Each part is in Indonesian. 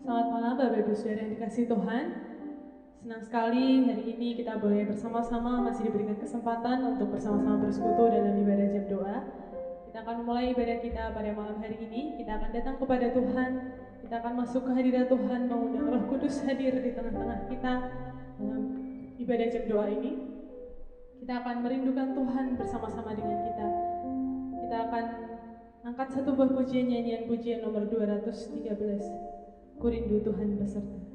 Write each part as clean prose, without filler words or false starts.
Selamat malam Bapak Ibu Saudara yang dikasihi Tuhan. Senang sekali hari ini kita boleh bersama-sama masih diberikan kesempatan untuk bersama-sama bersekutu dalam ibadah jam doa. Kita akan memulai ibadah kita pada malam hari ini. Kita akan datang kepada Tuhan. Kita akan masuk ke hadirat Tuhan, mengundang Roh Kudus hadir di tengah-tengah kita dalam ibadah jam doa ini. Kita akan merindukan Tuhan bersama-sama dengan kita. Kita akan angkat satu buah pujian, nyanyian pujian nomor 213. Ku rindu Tuhan beserta.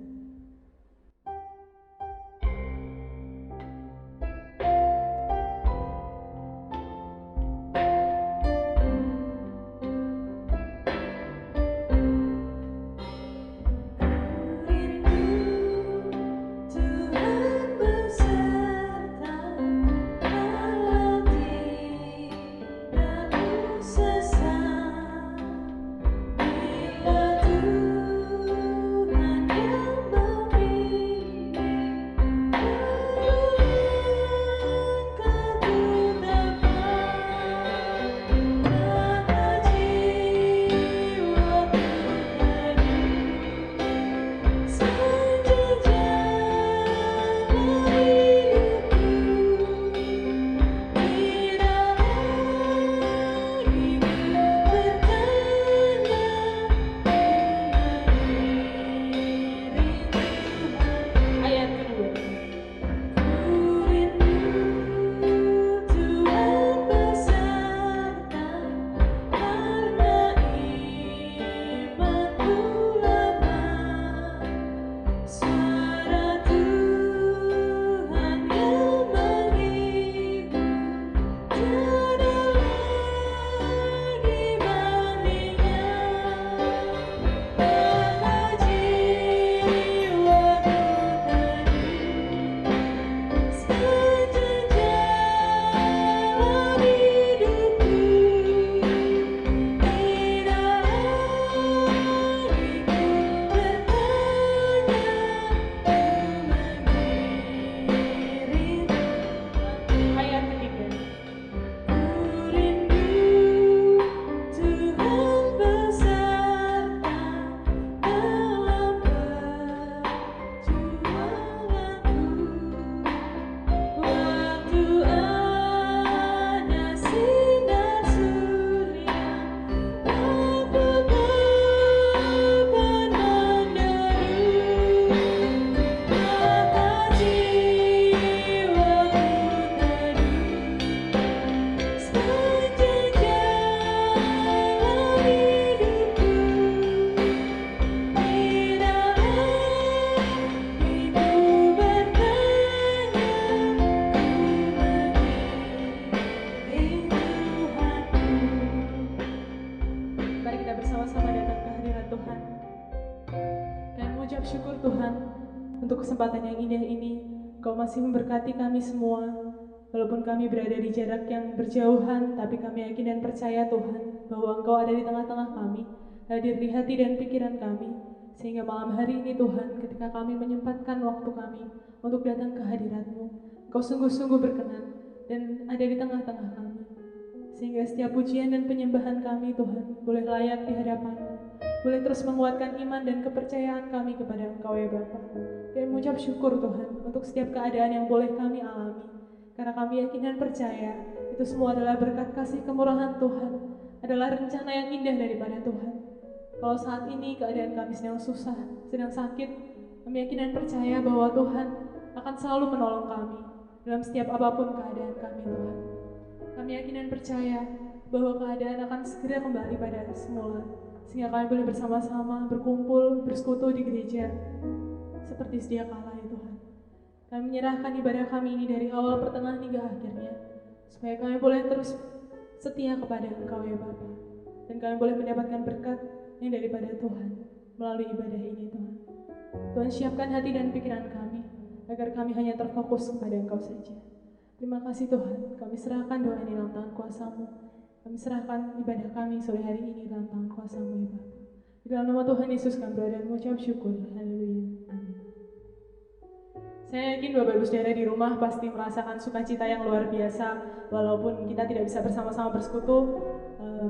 Kesempatan yang indah ini, Kau masih memberkati kami semua. Walaupun kami berada di jarak yang berjauhan, tapi kami yakin dan percaya Tuhan, bahwa Engkau ada di tengah-tengah kami, hadir di hati dan pikiran kami. Sehingga malam hari ini Tuhan, ketika kami menyempatkan waktu kami untuk datang ke hadirat-Mu, Engkau sungguh-sungguh berkenan dan ada di tengah-tengah kami. Sehingga setiap pujian dan penyembahan kami Tuhan, boleh layak di hadapan-Mu, boleh terus menguatkan iman dan kepercayaan kami kepada Engkau ya Bapa. Dan mengucap syukur Tuhan untuk setiap keadaan yang boleh kami alami. Karena kami yakin dan percaya itu semua adalah berkat kasih kemurahan Tuhan, adalah rencana yang indah daripada Tuhan. Kalau saat ini keadaan kami sedang susah, sedang sakit, kami yakin dan percaya bahwa Tuhan akan selalu menolong kami dalam setiap apapun keadaan kami Tuhan. Kami yakin dan percaya bahwa keadaan akan segera kembali pada semula, sehingga kami boleh bersama-sama berkumpul, bersekutu di gereja seperti sedia kala ya Tuhan. Kami menyerahkan ibadah kami ini dari awal, pertengahan hingga akhirnya, supaya kami boleh terus setia kepada Engkau ya Bapa, dan kami boleh mendapatkan berkat yang daripada Tuhan melalui ibadah ini Tuhan. Tuhan siapkan hati dan pikiran kami agar kami hanya terfokus kepada Engkau saja. Terima kasih Tuhan, kami serahkan doa ini dalam tangan kuasa-Mu. Kami serahkan ibadah kami sore hari ini dalam tangan kuasa-Mu ya Bapa. Di dalam nama Tuhan Yesus kami berdoa dan mengucap syukur. Haleluya. Amin. Saya yakin Bapak Ibu Saudara di rumah pasti merasakan sukacita yang luar biasa, walaupun kita tidak bisa bersama-sama bersekutu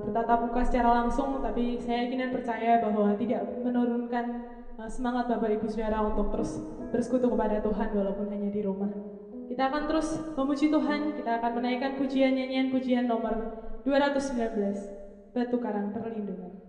bertatap muka secara langsung, tapi saya yakin dan percaya bahwa tidak menurunkan semangat Bapak Ibu Saudara untuk terus bersekutu kepada Tuhan walaupun hanya di rumah. Kita akan terus memuji Tuhan, kita akan menaikkan pujian nyanyian pujian nomor 219, Batu Karang Perlindungan.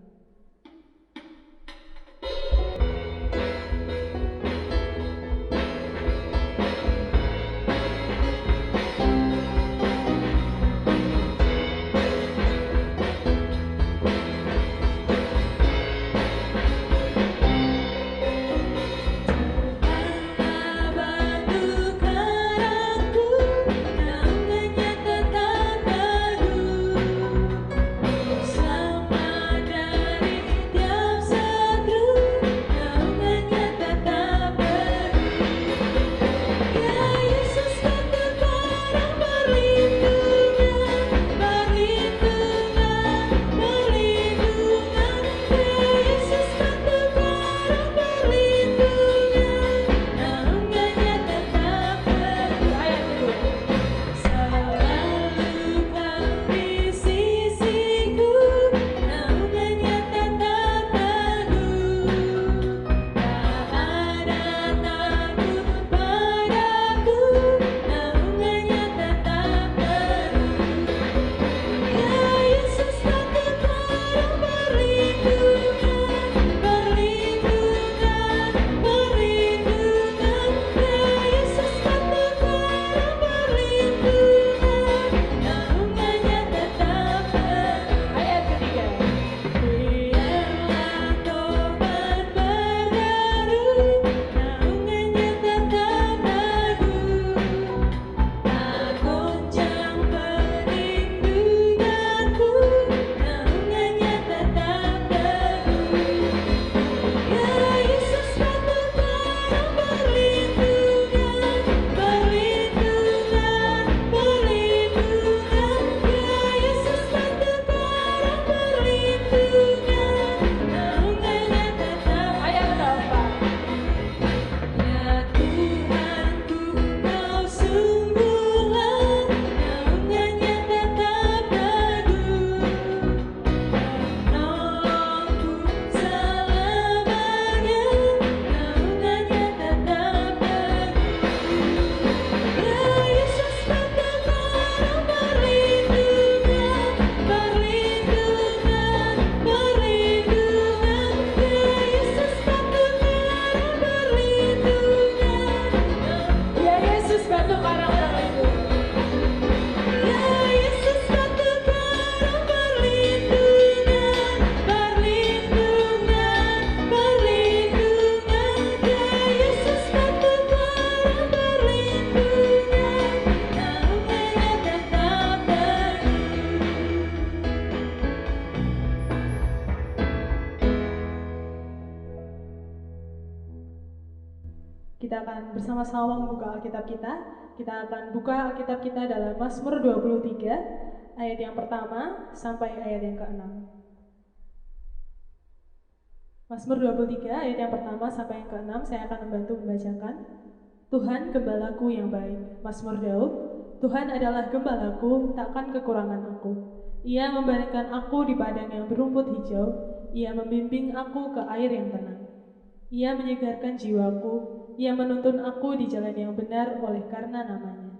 Kita akan bersama-sama membuka Alkitab kita. Kita akan buka Alkitab kita dalam Mazmur 23, ayat yang pertama sampai ayat yang ke-6. Mazmur 23, ayat yang pertama sampai yang ke-6, saya akan membantu membacakan. Tuhan gembalaku yang baik, Mazmur Daud. Tuhan adalah gembalaku, takkan kekurangan aku. Ia membaringkan aku di padang yang berumput hijau. Ia membimbing aku ke air yang tenang. Ia menyegarkan jiwaku. Ia menuntun aku di jalan yang benar oleh karena namanya.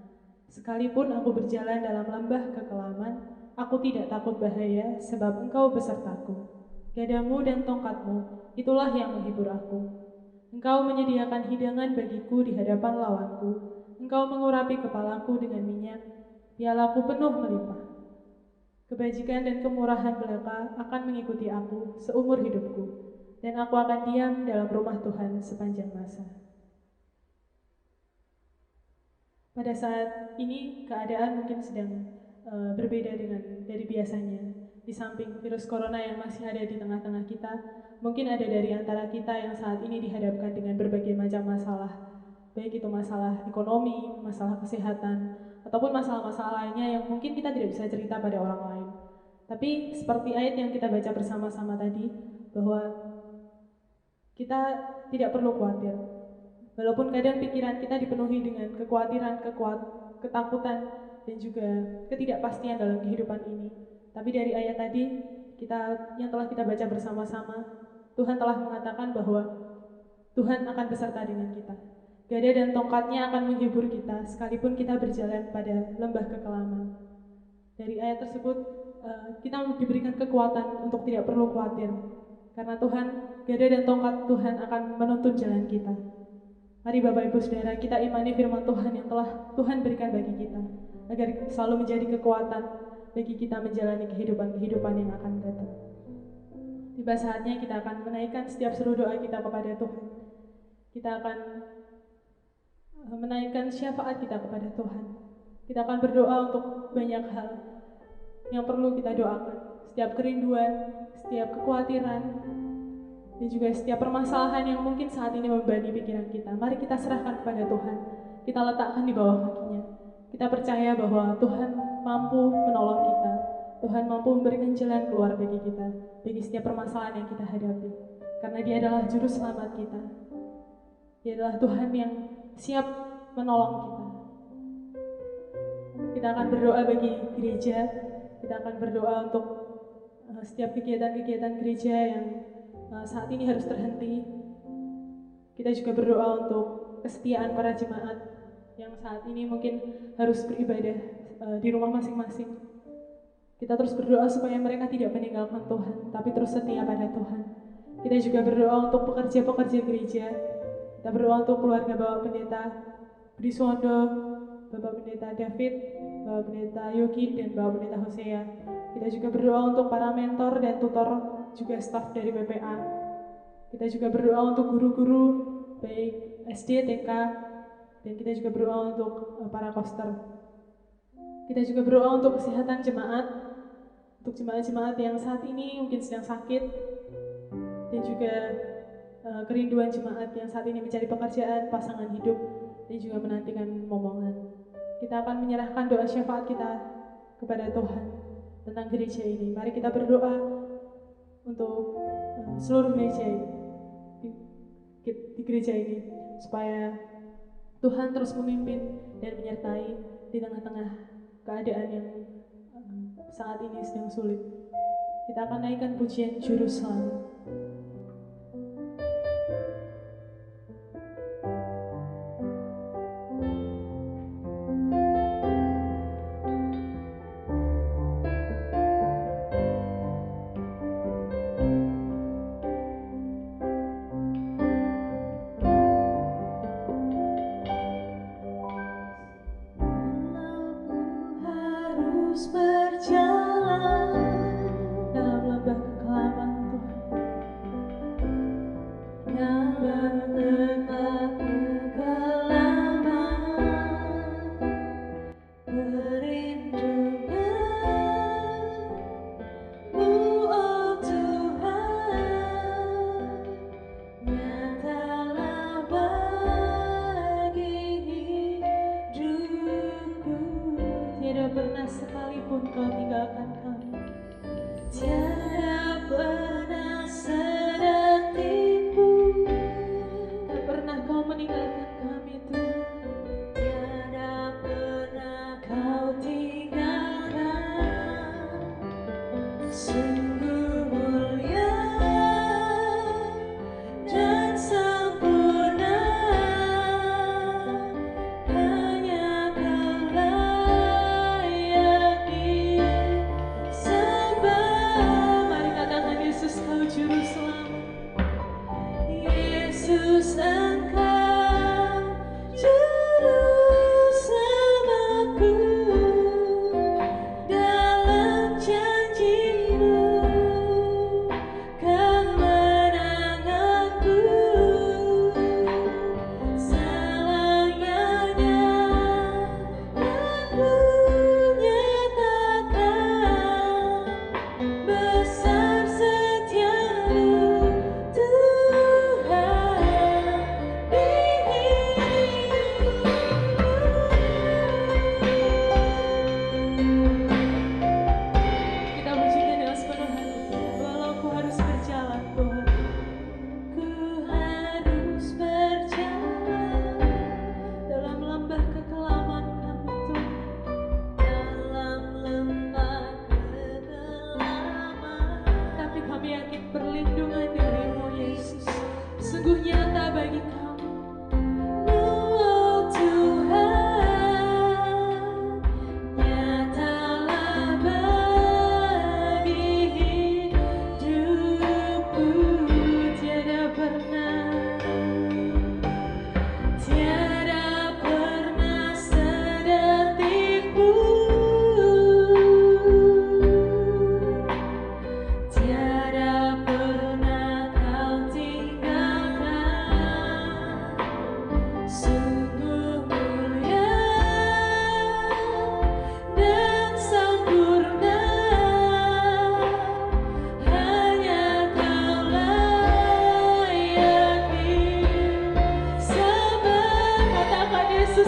Sekalipun aku berjalan dalam lembah kekelaman, aku tidak takut bahaya, sebab Engkau besertaku. Gadamu dan tongkatmu, itulah yang menghibur aku. Engkau menyediakan hidangan bagiku di hadapan lawanku. Engkau mengurapi kepalaku dengan minyak, pialaku penuh melimpah. Kebajikan dan kemurahan belaka akan mengikuti aku seumur hidupku, dan aku akan diam dalam rumah Tuhan sepanjang masa. Pada saat ini keadaan mungkin sedang berbeda dari biasanya. Di samping virus corona yang masih ada di tengah-tengah kita, mungkin ada dari antara kita yang saat ini dihadapkan dengan berbagai macam masalah, baik itu masalah ekonomi, masalah kesehatan, ataupun masalah-masalah lainnya yang mungkin kita tidak bisa cerita pada orang lain. Tapi seperti ayat yang kita baca bersama-sama tadi, bahwa kita tidak perlu khawatir. Walaupun kadang pikiran kita dipenuhi dengan kekhawatiran, ketakutan, dan juga ketidakpastian dalam kehidupan ini. Tapi dari ayat tadi yang telah kita baca bersama-sama, Tuhan telah mengatakan bahwa Tuhan akan beserta dengan kita. Gada dan tongkatnya akan menghibur kita, sekalipun kita berjalan pada lembah kekelaman. Dari ayat tersebut, kita diberikan kekuatan untuk tidak perlu khawatir. Karena Tuhan, gada dan tongkat Tuhan akan menuntun jalan kita. Mari Bapak Ibu Saudara, kita imani firman Tuhan yang telah Tuhan berikan bagi kita, agar selalu menjadi kekuatan bagi kita menjalani kehidupan yang akan datang. Tiba saatnya kita akan menaikkan setiap seru doa kita kepada Tuhan. Kita akan menaikkan syafaat kita kepada Tuhan. Kita akan berdoa untuk banyak hal yang perlu kita doakan. Setiap kerinduan, setiap kekhawatiran, dan juga setiap permasalahan yang mungkin saat ini membebani pikiran kita. Mari kita serahkan kepada Tuhan. Kita letakkan di bawah kakinya. Kita percaya bahwa Tuhan mampu menolong kita. Tuhan mampu memberikan jalan keluar bagi kita, bagi setiap permasalahan yang kita hadapi. Karena Dia adalah juru selamat kita. Dia adalah Tuhan yang siap menolong kita. Kita akan berdoa bagi gereja. Kita akan berdoa untuk setiap kegiatan-kegiatan gereja yang saat ini harus terhenti. Kita juga berdoa untuk kesetiaan para jemaat yang saat ini mungkin harus beribadah di rumah masing-masing. Kita terus berdoa supaya mereka tidak meninggalkan Tuhan, tapi terus setia pada Tuhan. Kita juga berdoa untuk pekerja-pekerja gereja. Kita berdoa untuk keluarga Bapak Pendeta Briswondo, Bapak Pendeta David, Bapak Pendeta Yogi, dan Bapak Pendeta Hosea. Kita juga berdoa untuk para mentor dan tutor, juga staf dari PPA. Kita juga berdoa untuk guru-guru, baik SD, TK, dan kita juga berdoa untuk para koster. Kita juga berdoa untuk kesehatan jemaat, untuk jemaat-jemaat yang saat ini mungkin sedang sakit, dan juga kerinduan jemaat yang saat ini mencari pekerjaan, pasangan hidup, dan juga menantikan momongan. Kita akan menyerahkan doa syafaat kita kepada Tuhan tentang gereja ini. Mari kita berdoa untuk seluruh gereja ini, di gereja ini, supaya Tuhan terus memimpin dan menyertai di tengah-tengah keadaan yang saat ini sedang sulit. Kita akan naikkan pujian Juru Selamat.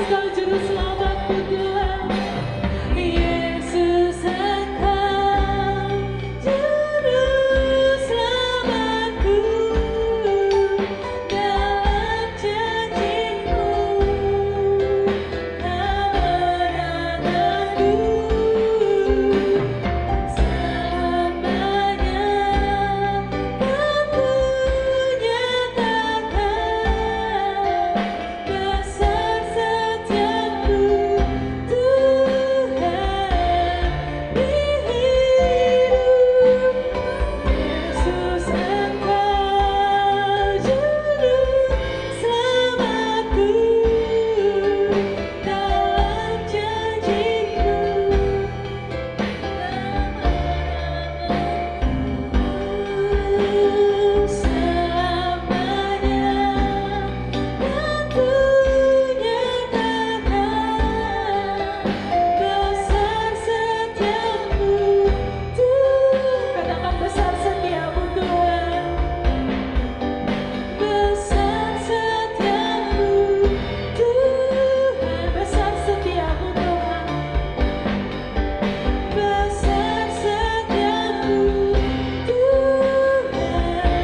Kau juru selamatku Tuhan. Yesus Engkau juru selamatku, dalam janji-Mu kemenanganku selamanya. Kau nyatakan besar setiamu Tuhan di hidupku. Yesus Engkau juru selamatku, dalam janji-Mu selamanya. Dan ku nyatakan besar setiamu Tuhan. Katakan besar setiamu Tuhan. Besar setiamu Tuhan. Besar setiamu Tuhan. Besar setiamu Tuhan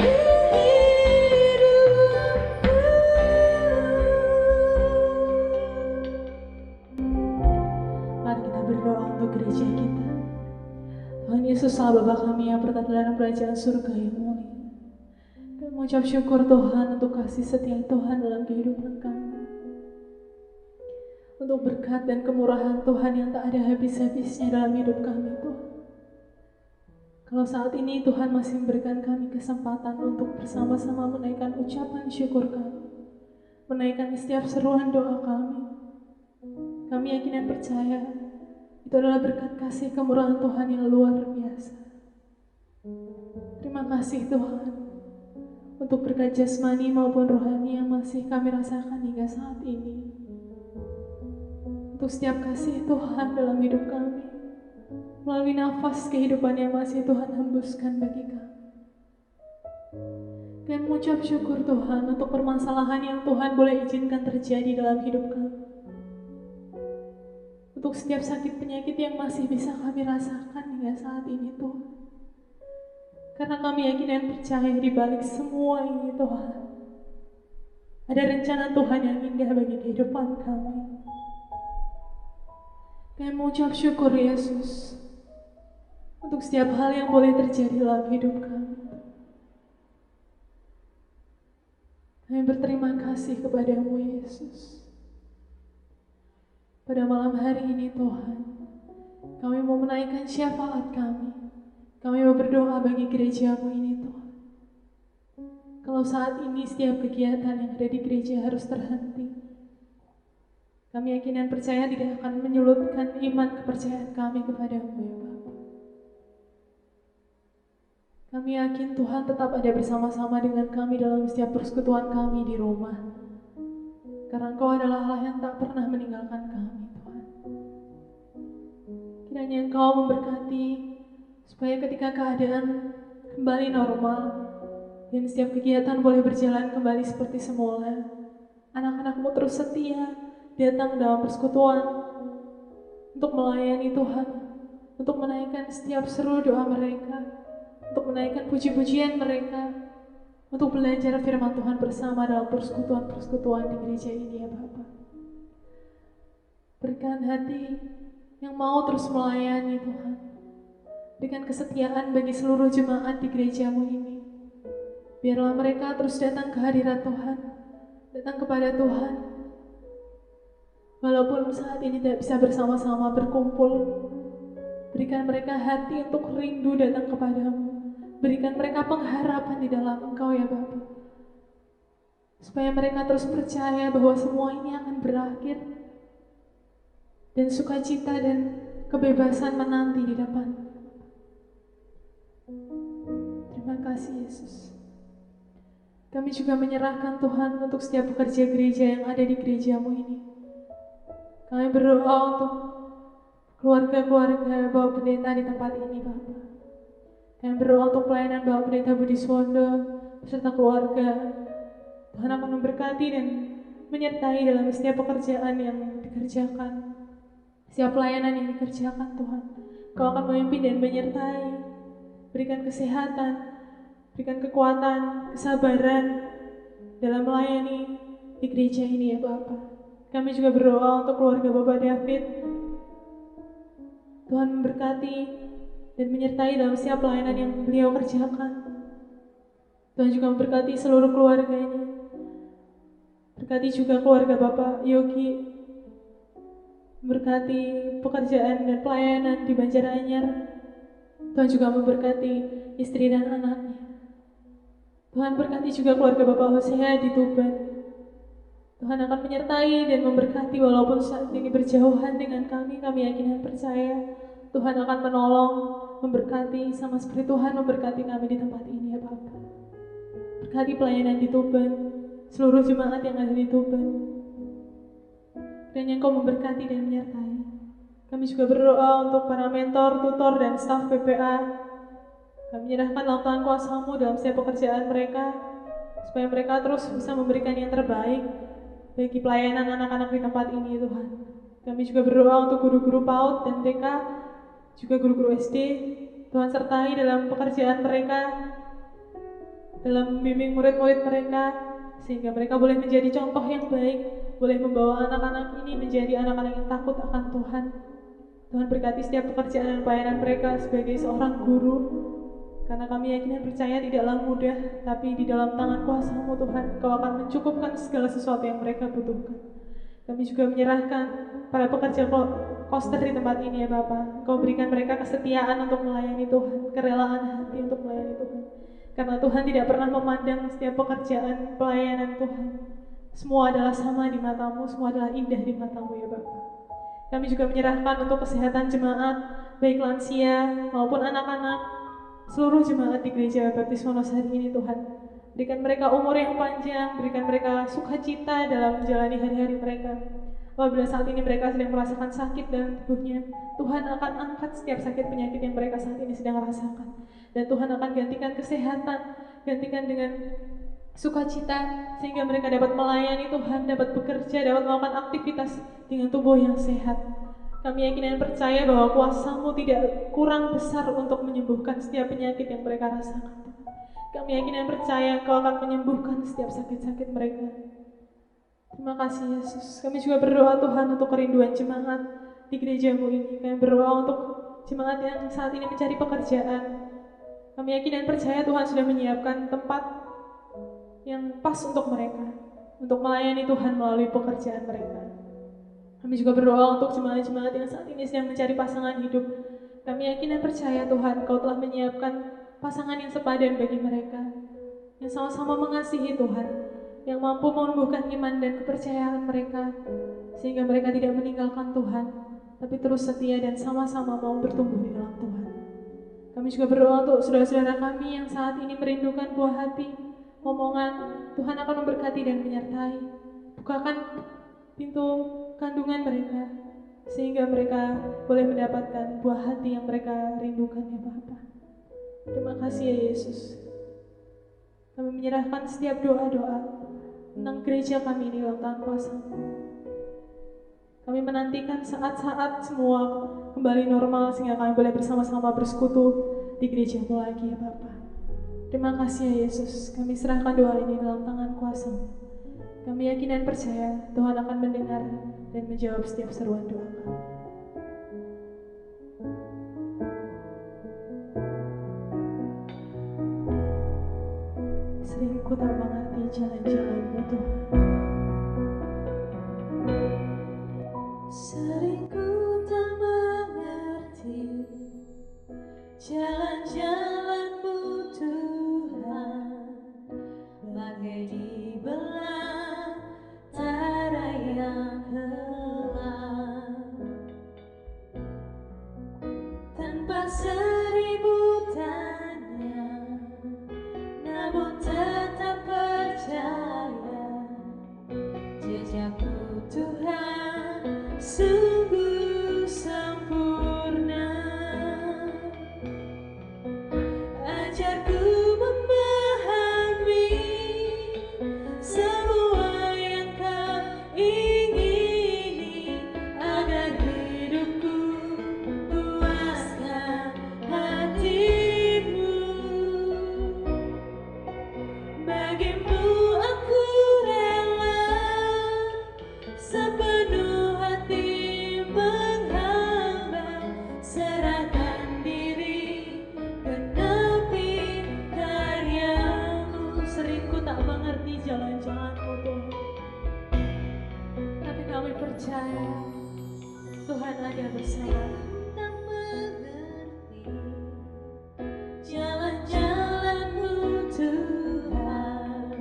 di hidupku. Mari kita berdoa untuk gereja kita. Tuhan Yesus Allah Bapa kami yang bertata dalam kerajaan surga yang mulia. Kami mengucap syukur Tuhan untuk kasih setia Tuhan dalam kehidupan kami. Untuk berkat dan kemurahan Tuhan yang tak ada habis-habisnya dalam hidup kami Tuhan. Kalau saat ini Tuhan masih memberikan kami kesempatan untuk bersama-sama menaikkan ucapan syukur kami, menaikkan setiap seruan doa kami, kami yakin dan percaya itu adalah berkat kasih kemurahan Tuhan yang luar biasa. Terima kasih Tuhan untuk berkat jasmani maupun rohani yang masih kami rasakan hingga saat ini. Untuk setiap kasih Tuhan dalam hidup kami, melalui nafas kehidupan yang masih Tuhan hembuskan bagi kami. Kami mengucap syukur Tuhan untuk permasalahan yang Tuhan boleh izinkan terjadi dalam hidup kami. Untuk setiap sakit penyakit yang masih bisa kami rasakan hingga saat ini Tuhan. Karena kami yakin dan percaya di balik semua ini Tuhan, ada rencana Tuhan yang indah bagi kehidupan kami. Kami mengucap syukur Yesus untuk setiap hal yang boleh terjadi dalam hidup kami. Kami berterima kasih kepadamu Yesus. Pada malam hari ini Tuhan, kami mau menaikkan syafaat kami. Kami mau berdoa bagi gerejamu ini Tuhan. Kalau saat ini setiap kegiatan yang ada di gereja harus terhenti, kami yakin dan percaya tidak akan menyulutkan iman kepercayaan kami kepadamu ya Bapa. Kami yakin Tuhan tetap ada bersama-sama dengan kami dalam setiap persekutuan kami di rumah. Karena Engkau adalah Allah yang tak pernah meninggalkan kami Tuhan. Kiranya Engkau memberkati supaya ketika keadaan kembali normal dan setiap kegiatan boleh berjalan kembali seperti semula, anak-anak-Mu terus setia datang dalam persekutuan untuk melayani Tuhan, untuk menaikkan setiap seru doa mereka, untuk menaikkan puji-pujian mereka, untuk belajar firman Tuhan bersama dalam persekutuan-persekutuan di gereja ini ya Bapa. Berikan hati yang mau terus melayani Tuhan. Berikan kesetiaan bagi seluruh jemaat di gerejamu ini. Biarlah mereka terus datang ke hadirat Tuhan, datang kepada Tuhan. Walaupun saat ini tidak bisa bersama-sama berkumpul, berikan mereka hati untuk rindu datang kepadamu. Berikan mereka pengharapan di dalam Engkau ya Bapa. Supaya mereka terus percaya bahwa semua ini akan berakhir. Dan sukacita dan kebebasan menanti di depan. Terima kasih Yesus. Kami juga menyerahkan Tuhan untuk setiap pekerja gereja yang ada di gerejamu ini. Kami berdoa untuk keluarga-keluarga Bapak Pendeta di tempat ini Bapak. Kami berdoa untuk pelayanan Bapak Pendeta Budi Swondo beserta keluarga. Tuhan akan memberkati dan menyertai dalam setiap pekerjaan yang dikerjakan, setiap pelayanan yang dikerjakan Tuhan. Kau akan memimpin dan menyertai, berikan kesehatan, berikan kekuatan, kesabaran dalam melayani di gereja ini ya Bapa. Kami juga berdoa untuk keluarga Bapak David. Tuhan memberkati dan menyertai dalam setiap pelayanan yang beliau kerjakan. Tuhan juga memberkati seluruh keluarganya. Berkati juga keluarga Bapak Yogi. Memberkati pekerjaan dan pelayanan di Banjaranyar. Tuhan juga memberkati istri dan anaknya. Tuhan berkati juga keluarga Bapak Hosea di Tuban. Tuhan akan menyertai dan memberkati walaupun saat ini berjauhan dengan kami yakin dan percaya Tuhan akan menolong, memberkati sama seperti Tuhan memberkati kami di tempat ini ya Bapa. Berkati pelayanan di Tuban, seluruh jemaat yang ada di Tuban. Dan yang Kau memberkati dan menyertai. Kami juga berdoa untuk para mentor, tutor, dan staf PPA. Kami menyerahkan dalam tangan kuasa-Mu dalam setiap pekerjaan mereka, supaya mereka terus bisa memberikan yang terbaik bagi pelayanan anak-anak di tempat ini Tuhan. Kami juga berdoa untuk guru-guru PAUD dan TK, juga guru-guru SD. Tuhan sertai dalam pekerjaan mereka, dalam membimbing murid-murid mereka, sehingga mereka boleh menjadi contoh yang baik, boleh membawa anak-anak ini menjadi anak-anak yang takut akan Tuhan. Tuhan berkati setiap pekerjaan dan pelayanan mereka sebagai seorang guru, karena kami yakin dan percaya tidaklah mudah, tapi di dalam tangan kuasa-Mu Tuhan, Kau akan mencukupkan segala sesuatu yang mereka butuhkan. Kami juga menyerahkan para pekerja koster di tempat ini ya Bapa. Kau berikan mereka kesetiaan untuk melayani Tuhan, kerelaan hati untuk melayani Tuhan. Karena Tuhan tidak pernah memandang setiap pekerjaan pelayanan Tuhan. Semua adalah sama di mata-Mu, semua adalah indah di mata-Mu ya Bapa. Kami juga menyerahkan untuk kesehatan jemaat, baik lansia maupun anak-anak, seluruh jemaat di Gereja Baptis Wonosari ini Tuhan. Berikan mereka umur yang panjang, berikan mereka sukacita dalam menjalani hari-hari mereka. Apabila saat ini mereka sedang merasakan sakit dalam tubuhnya, Tuhan akan angkat setiap sakit penyakit yang mereka saat ini sedang rasakan. Dan Tuhan akan gantikan kesehatan, gantikan dengan sukacita, sehingga mereka dapat melayani Tuhan, dapat bekerja, dapat melakukan aktivitas dengan tubuh yang sehat. Kami yakin dan percaya bahwa kuasa-Mu tidak kurang besar untuk menyembuhkan setiap penyakit yang mereka rasakan. Kami yakin dan percaya Kau akan menyembuhkan setiap sakit-sakit mereka. Terima kasih Yesus. Kami juga berdoa Tuhan untuk kerinduan jemaat di gereja-Mu ini. Kami berdoa untuk jemaat yang saat ini mencari pekerjaan. Kami yakin dan percaya Tuhan sudah menyiapkan tempat yang pas untuk mereka, untuk melayani Tuhan melalui pekerjaan mereka. Kami juga berdoa untuk jemaat-jemaat yang saat ini sedang mencari pasangan hidup. Kami yakin dan percaya Tuhan, Kau telah menyiapkan pasangan yang sepadan bagi mereka, yang sama-sama mengasihi Tuhan, yang mampu menumbuhkan iman dan kepercayaan mereka, sehingga mereka tidak meninggalkan Tuhan, tapi terus setia dan sama-sama mau bertumbuh di dalam Tuhan. Kami juga berdoa untuk saudara-saudara kami yang saat ini merindukan buah hati, omongan. Tuhan akan memberkati dan menyertai. Bukakan pintu kandungan mereka, sehingga mereka boleh mendapatkan buah hati yang mereka rindukan ya Bapa. Terima kasih ya Yesus. Kami menyerahkan setiap doa-doa tentang gereja kami ini dalam tangan kuasa-Mu. Kami menantikan saat-saat semua kembali normal, sehingga kami boleh bersama-sama bersekutu di gereja-Mu lagi ya Bapa. Terima kasih ya Yesus. Kami serahkan doa ini dalam tangan kuasa-Mu. Kami yakin dan percaya Tuhan akan mendengar dan menjawab setiap seruan doa kami. Sering ku tak mengerti jalan-jalan-Mu Tuhan. Sering ku tak mengerti jalan-jalan-Mu Tuhan, bagai di belantara yang gelap, tanpa seribu tanya, namun tetap percaya jejakku Tuhan sungguh sempurna. Ajarku memahami semua yang Kau percaya Tuhan ada bersama. Tak mengerti jalan-jalanmu Tuhan,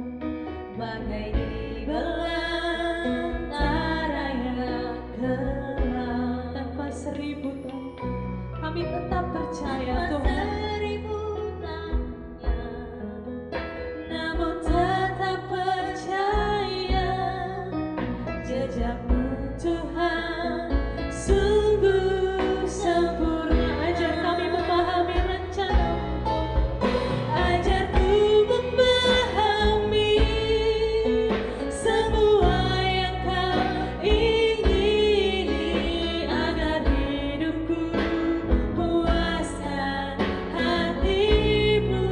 bagai di belantara yang gelap. Tanpa seribu tahun kami tetap percaya Tanpa Tuhan. seribu tanya, namun tetap percaya jejakmu Tuhan sungguh sempurna. Ajar kami memahami rencana-Mu. Ajarku memahami semua yang Kau ingini, agar hidupku puaskan hatimu.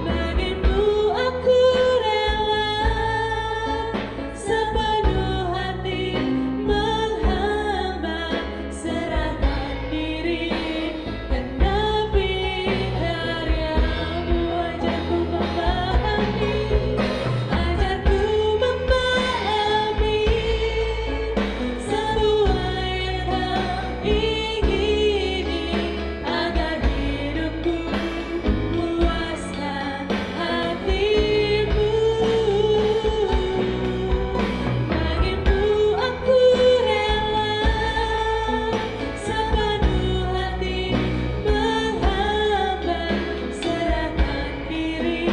Bagimu aku rela sepenuh hati menghamba, serahkan diri, genapi karya-Mu. Ajarku memahami, ajarku memahami semua yang Kau ingini, agar hidupku puaskan hatimu. Bagimu aku rela sepenuh hati menghamba, serahkan diri,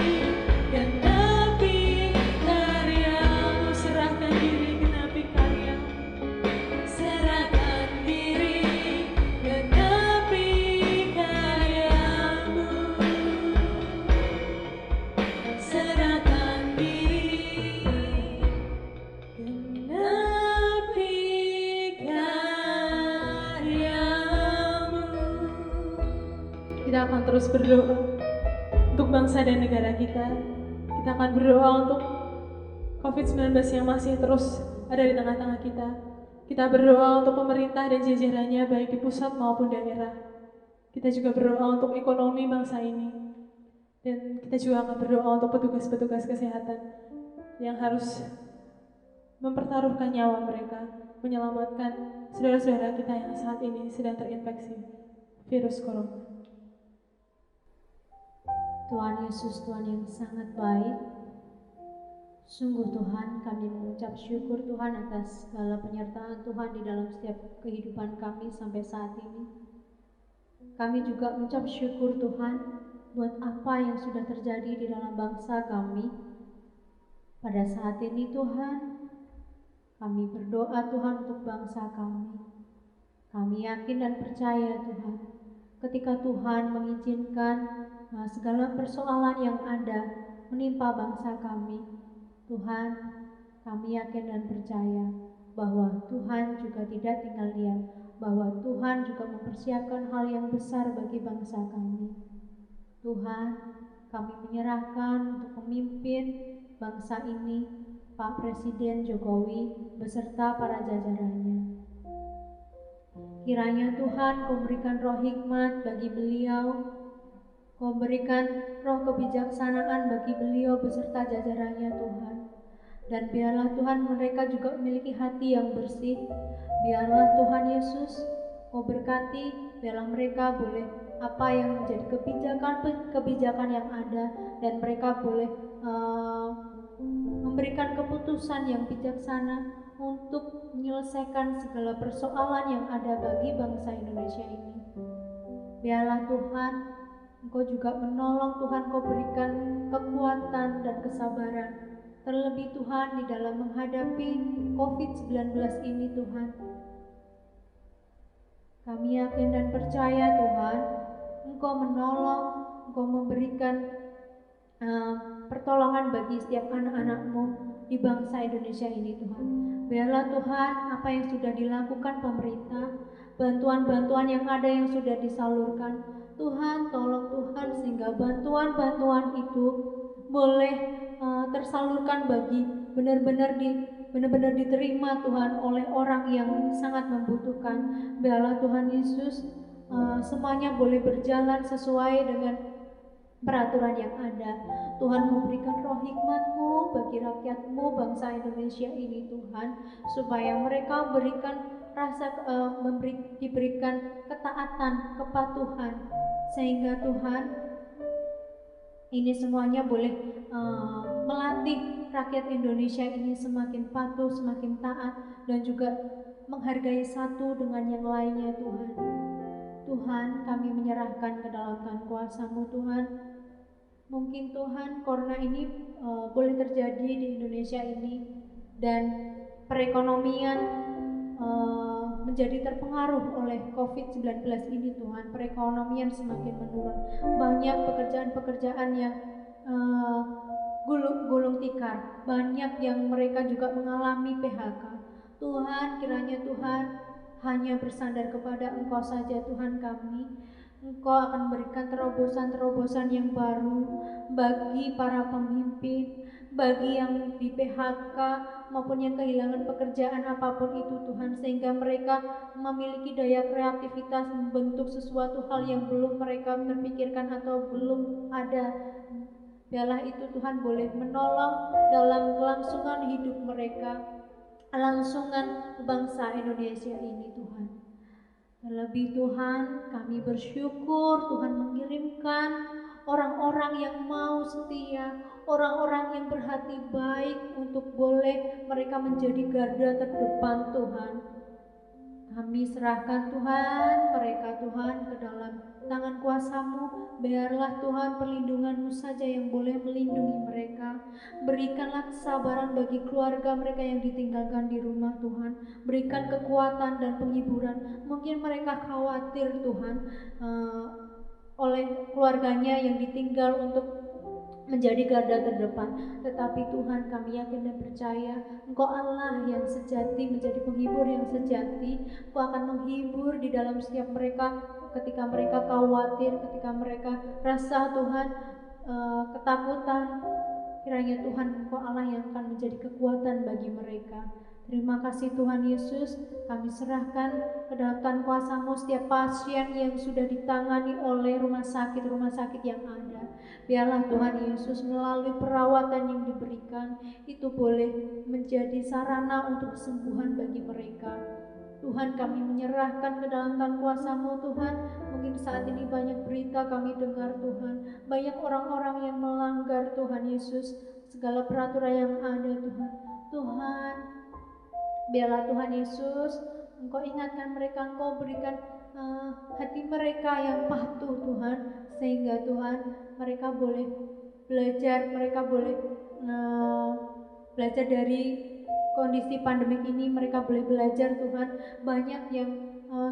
genapi karya-Mu. Serahkan diri, genapi karya-Mu. Serahkan diri, genapi karya-Mu. Serahkan diri, genapi karya-Mu. Kita akan terus berdoa untuk bangsa dan negara kita. Kita akan berdoa untuk COVID-19 yang masih terus ada di tengah-tengah kita. Kita berdoa untuk pemerintah dan jajarannya baik di pusat maupun daerah. Kita juga berdoa untuk ekonomi bangsa ini. Dan kita juga akan berdoa untuk petugas-petugas kesehatan yang harus mempertaruhkan nyawa mereka, menyelamatkan saudara-saudara kita yang saat ini sedang terinfeksi virus corona. Tuhan Yesus, Tuhan yang sangat baik. Sungguh Tuhan, kami mengucap syukur Tuhan atas segala penyertaan Tuhan di dalam setiap kehidupan kami sampai saat ini. Kami juga mengucap syukur Tuhan buat apa yang sudah terjadi di dalam bangsa kami. Pada saat ini Tuhan, kami berdoa Tuhan untuk bangsa kami. Kami yakin dan percaya Tuhan, ketika Tuhan mengizinkan segala persoalan yang ada menimpa bangsa kami, Tuhan, kami yakin dan percaya bahwa Tuhan juga tidak tinggal diam, bahwa Tuhan juga mempersiapkan hal yang besar bagi bangsa kami. Tuhan, kami menyerahkan untuk memimpin bangsa ini Pak Presiden Jokowi beserta para jajarannya. Kiranya Tuhan Kau berikan roh hikmat bagi beliau, Kau berikan roh kebijaksanaan bagi beliau beserta jajarannya Tuhan. Dan biarlah Tuhan mereka juga memiliki hati yang bersih. Biarlah Tuhan Yesus Kau berkati, biarlah mereka boleh apa yang menjadi kebijakan yang ada, dan mereka boleh memberikan keputusan yang bijaksana untuk menyelesaikan segala persoalan yang ada bagi bangsa Indonesia ini. Biarlah Tuhan Engkau juga menolong Tuhan, Kau berikan kekuatan dan kesabaran. Terlebih Tuhan di dalam menghadapi COVID-19 ini Tuhan. Kami yakin dan percaya Tuhan, Engkau menolong, Engkau memberikan pertolongan bagi setiap anak-anak-Mu di bangsa Indonesia ini Tuhan. Biarlah Tuhan apa yang sudah dilakukan pemerintah, bantuan-bantuan yang ada yang sudah disalurkan, Tuhan tolong Tuhan sehingga bantuan-bantuan itu boleh tersalurkan bagi benar-benar diterima Tuhan oleh orang yang sangat membutuhkan. Biarlah Tuhan Yesus semuanya boleh berjalan sesuai dengan peraturan yang ada. Tuhan memberikan roh hikmat-Mu bagi rakyat-Mu bangsa Indonesia ini Tuhan, supaya mereka diberikan ketaatan, kepatuhan, sehingga Tuhan ini semuanya boleh melatih rakyat Indonesia ini semakin patuh, semakin taat, dan juga menghargai satu dengan yang lainnya Tuhan. Tuhan, kami menyerahkan ke dalam tangan kuasa-Mu Tuhan. Mungkin Tuhan corona ini boleh terjadi di Indonesia ini, dan perekonomian menjadi terpengaruh oleh COVID-19 ini Tuhan. Perekonomian semakin menurun, banyak pekerjaan-pekerjaan yang gulung tikar, banyak yang mereka juga mengalami PHK. Tuhan, kiranya Tuhan hanya bersandar kepada Engkau saja Tuhan kami. Engkau akan berikan terobosan-terobosan yang baru bagi para pemimpin, bagi yang di PHK maupun yang kehilangan pekerjaan apapun itu Tuhan, sehingga mereka memiliki daya kreativitas membentuk sesuatu hal yang belum mereka terpikirkan atau belum ada. Biarlah itu Tuhan boleh menolong dalam kelangsungan hidup mereka, kelangsungan bangsa Indonesia ini Tuhan. Terlebih Tuhan, kami bersyukur Tuhan mengirimkan orang-orang yang mau setia, orang-orang yang berhati baik untuk boleh mereka menjadi garda terdepan Tuhan. Kami serahkan Tuhan mereka Tuhan ke dalam tangan kuasa-Mu. Biarlah Tuhan perlindungan-Mu saja yang boleh melindungi mereka. Berikanlah kesabaran bagi keluarga mereka yang ditinggalkan di rumah Tuhan. Berikan kekuatan dan penghiburan. Mungkin mereka khawatir Tuhan oleh keluarganya yang ditinggal untuk menjadi garda terdepan. Tetapi Tuhan, kami yakin dan percaya Engkau Allah yang sejati, menjadi penghibur yang sejati. Engkau akan menghibur di dalam setiap mereka ketika mereka khawatir, ketika mereka rasa Tuhan ketakutan. Kiranya Tuhan Engkau Allah yang akan menjadi kekuatan bagi mereka. Terima kasih Tuhan Yesus, kami serahkan ke dalam tangan kuasa-Mu setiap pasien yang sudah ditangani oleh rumah sakit yang ada. Biarlah Tuhan Yesus melalui perawatan yang diberikan itu boleh menjadi sarana untuk kesembuhan bagi mereka. Tuhan, kami menyerahkan ke dalam tangan kuasa-Mu Tuhan. Mungkin saat ini banyak berita kami dengar Tuhan, banyak orang-orang yang melanggar Tuhan Yesus segala peraturan yang ada Tuhan. Tuhan, biarlah Tuhan Yesus Engkau ingatkan mereka, Engkau berikan hati mereka yang patuh Tuhan, sehingga Tuhan mereka boleh belajar, mereka boleh belajar dari kondisi pandemik ini. Mereka boleh belajar Tuhan. Banyak yang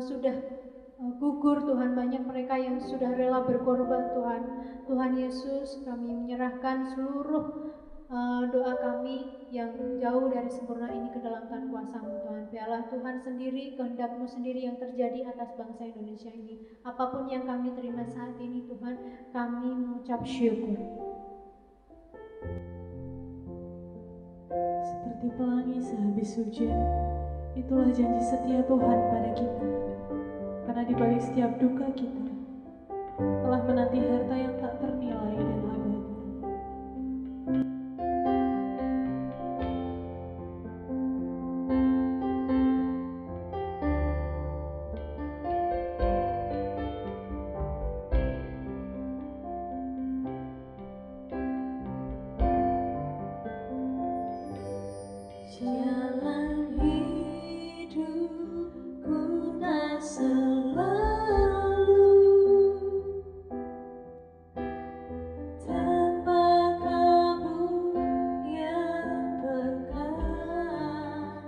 sudah gugur Tuhan, banyak mereka yang sudah rela berkorban Tuhan. Tuhan Yesus, kami menyerahkan seluruh doa kami yang jauh dari sempurna ini ke dalam tangan kuasa-Mu Tuhan. Biarlah Tuhan sendiri, kehendak-Mu sendiri yang terjadi atas bangsa Indonesia ini. Apapun yang kami terima saat ini Tuhan, kami mengucap syukur. Seperti pelangi sehabis hujan, itulah janji setia Tuhan pada kita. Karena di balik setiap duka kita telah menanti harta yang tak ternilai dan abadi. Jalan hidupku tak selalu tanpa Kamu yang pegang,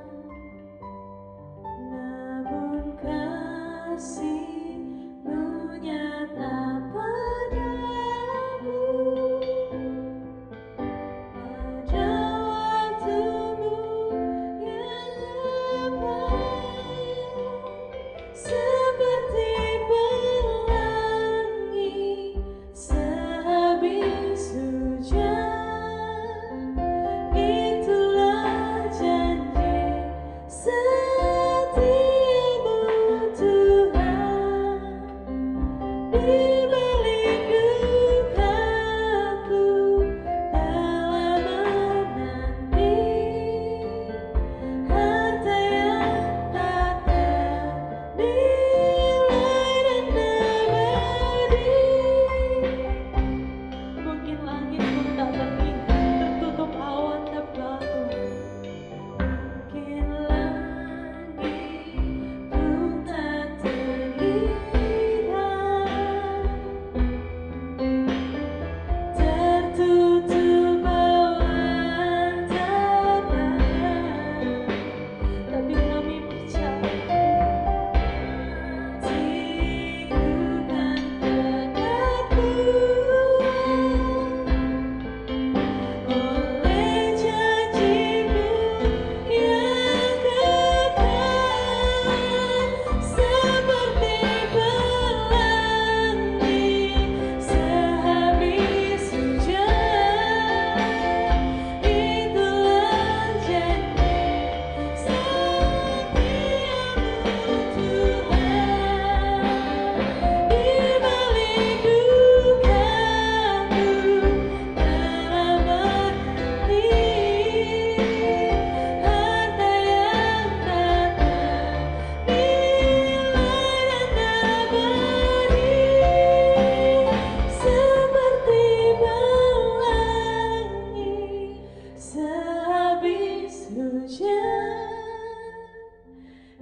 namun kasih-Mu nyata padaku. Pada waktumu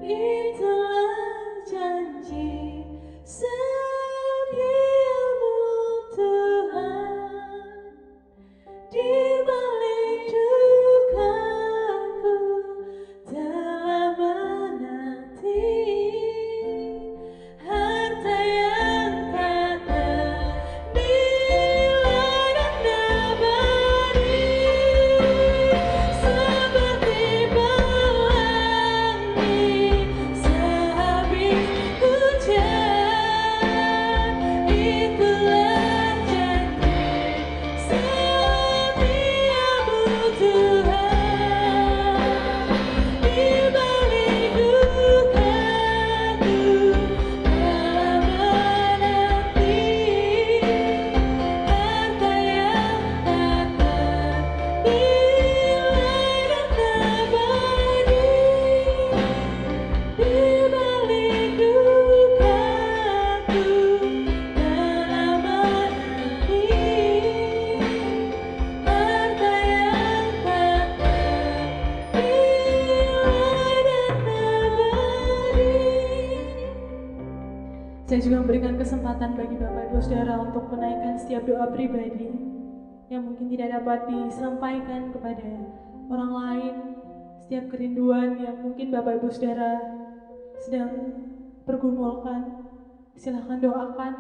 itulah janji setiamu Tuhan. Di balik dukaku telah menanti harta yang tak ternilai dan abadi, seperti pelangi sehabis hujan. Itulah janji setiamu Tuhan. Di balik dukaku telah menanti harta yang tak ternilai dan abadi. Di balik dukaku telah menanti harta yang tak ternilai dan abadi. Saya juga memberikan kesempatan bagi Bapak Ibu Saudara untuk menaikkan setiap doa pribadi yang mungkin tidak dapat disampaikan kepada orang lain, setiap kerinduan yang mungkin Bapak Ibu Saudara sedang pergumulkan. Silahkan doakan.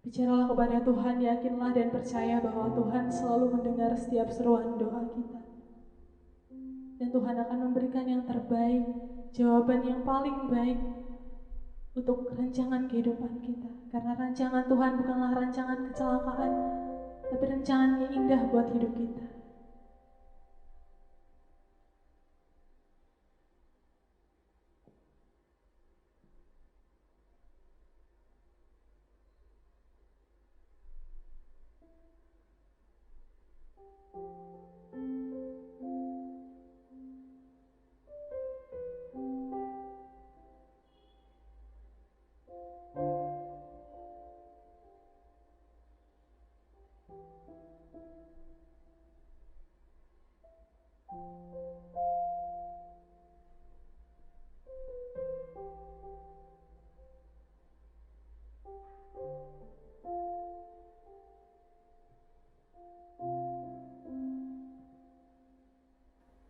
Bicaralah kepada Tuhan, yakinlah dan percaya bahwa Tuhan selalu mendengar setiap seruan doa kita. Dan Tuhan akan memberikan yang terbaik, jawaban yang paling baik untuk rancangan kehidupan kita. Karena rancangan Tuhan bukanlah rancangan kecelakaan, tapi rancangan yang indah buat hidup kita.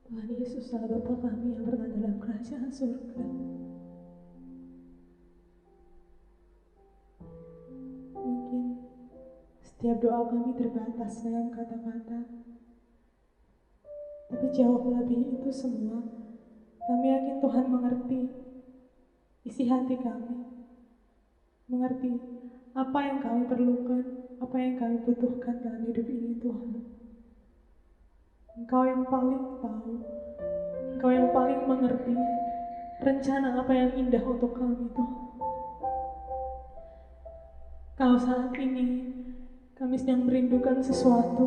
Tuhan Yesus adalah Bapa kami yang berada dalam kerajaan surga. Mungkin setiap doa kami terbatas dengan kata-kata, tapi jauh lebih itu semua, kami yakin Tuhan mengerti isi hati kami, mengerti apa yang kami perlukan, apa yang kami butuhkan dalam hidup ini, Tuhan. Engkau yang paling tahu, Engkau yang paling mengerti rencana apa yang indah untuk kami, Tuhan. Kalau saat ini kami sedang merindukan sesuatu,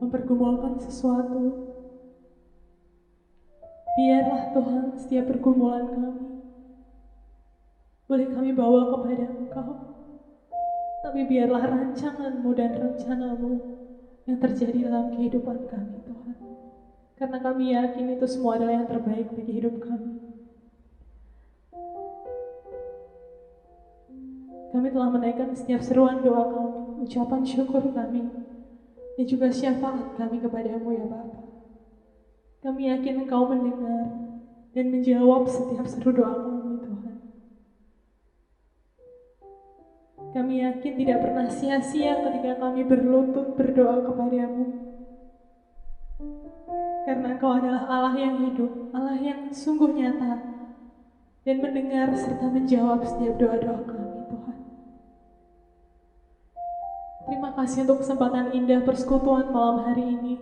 mempergumulkan sesuatu, biarlah Tuhan setiap pergumulan kami boleh kami bawa kepada Engkau, tapi biarlah rancangan-Mu dan rencana-Mu yang terjadi dalam kehidupan kami, Tuhan. Karena kami yakin itu semua adalah yang terbaik bagi hidup kami. Kami telah menaikkan setiap seruan doa kami, ucapan syukur kami, dan juga syafaat kami kepadamu ya Bapa. Kami yakin Engkau mendengar dan menjawab setiap seru doa kami, Tuhan. Kami yakin tidak pernah sia-sia ketika kami berlutut berdoa kepadamu. Karena Engkau adalah Allah yang hidup, Allah yang sungguh nyata, dan mendengar serta menjawab setiap doa-doa kami, Tuhan. Terima kasih untuk kesempatan indah persekutuan malam hari ini.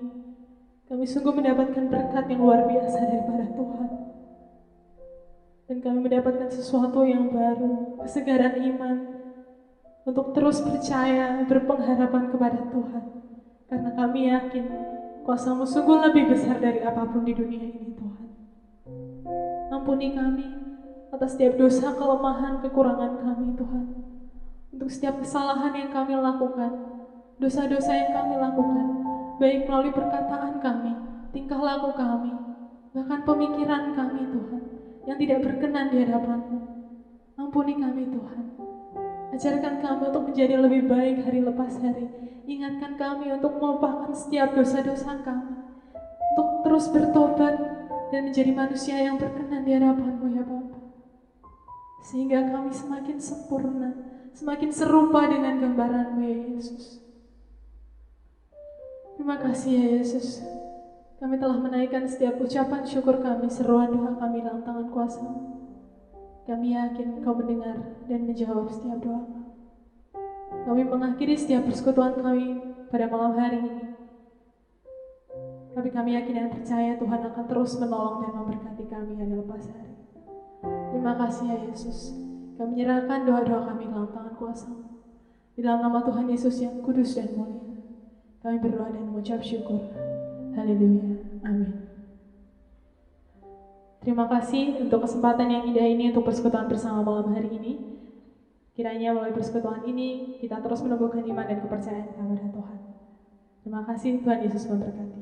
Kami sungguh mendapatkan berkat yang luar biasa daripada Tuhan. Dan kami mendapatkan sesuatu yang baru, kesegaran iman, untuk terus percaya, berpengharapan kepada Tuhan. Karena kami yakin kuasa-Mu sungguh lebih besar dari apapun di dunia ini, Tuhan. Ampuni kami atas setiap dosa, kelemahan, kekurangan kami, Tuhan. Untuk setiap kesalahan yang kami lakukan, dosa-dosa yang kami lakukan, baik melalui perkataan kami tingkah laku kami, bahkan pemikiran kami Tuhan, yang tidak berkenan di hadapan-Mu. Ampuni kami Tuhan. Ajarkan kami untuk menjadi lebih baik hari lepas hari. Ingatkan kami untuk melupakan setiap dosa-dosa kami, untuk terus bertobat dan menjadi manusia yang berkenan di hadapan-Mu ya Bapa. Sehingga kami semakin sempurna, semakin serupa dengan gambaran-Mu ya Yesus. Terima kasih ya Yesus. Kami telah menaikkan setiap ucapan syukur kami, seruan doa kami dalam tangan kuasa-Mu. Kami yakin Engkau mendengar dan menjawab setiap doa kami. Kami mengakhiri setiap persekutuan kami pada malam hari ini. Tapi kami yakin dan percaya Tuhan akan terus menolong dan memberkati kami hari lepas hari. Terima kasih ya Yesus. Kami menyerahkan doa-doa kami dalam tangan kuasa-Mu. Di dalam nama Tuhan Yesus yang kudus dan mulia, kami berdoa dan mengucap syukur. Haleluya. Amin. Terima kasih untuk kesempatan yang indah ini untuk persekutuan bersama malam hari ini. Kiranya melalui persekutuan ini kita terus menumbuhkan iman dan kepercayaan kepada Tuhan. Terima kasih, Tuhan Yesus memberkati.